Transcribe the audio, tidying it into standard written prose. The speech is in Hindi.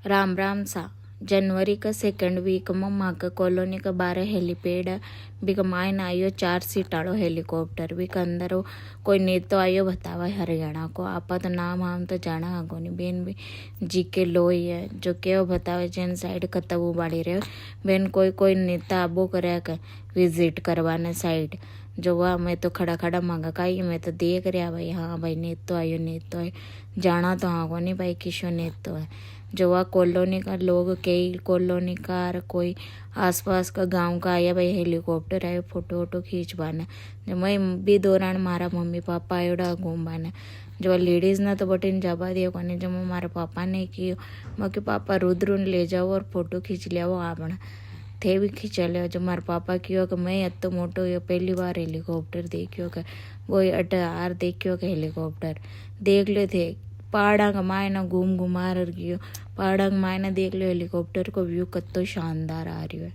राम राम सा। जनवरी का सेकंड वीक में माँ कॉलोनी का 12 हेलीपैड बिक माइन आयो 4 सीटाड़ो हेलीकॉप्टर बिक अंदर कोई नेतो आयो बतावा हरियाणा को। आपा तो नाम हम तो जाना आगो नहीं बेन भी जी के लोई है जो के बतावे जेन साइड कतबू बाड़ी रहे बेन कोई कोई नेता आबो करे विजिट करवाने साइड जो वह मैं तो खड़ा खड़ा मांगा काई मैं तो देख रहा भाई हाँ भाई नेतो आयो जाना तो हाँ को नहीं भाई किशो नेतो है जो वह कॉलोनी का लोग कई कॉलोनी का और कोई आसपास का गांव का आया भाई हेलीकॉप्टर आयो फोटो वोटो खींचवाना जो मैं भी दौरान मारा मम्मी पापा आयोड़ा घूमवाना जो लेडीज़ ना तो बटिन जबा दिया कोने जो मैं मारा पापा ने कियो मैं कि पापा रुद्र ले जाओ और फोटो खींच लियाओ आपना थे भी खींचा लिया जो मारे पापा कियो कि मैं अत्तो मोटो ये पहली बार हेलीकॉप्टर देखियो कि वो अटार देखियो कि हेलीकॉप्टर देख ले थे पहाड़ा का मायना घूम घुमा गयो पहाड़ा का मायना देख लो हेलीकॉप्टर को व्यू कत्तो शानदार आ रही है।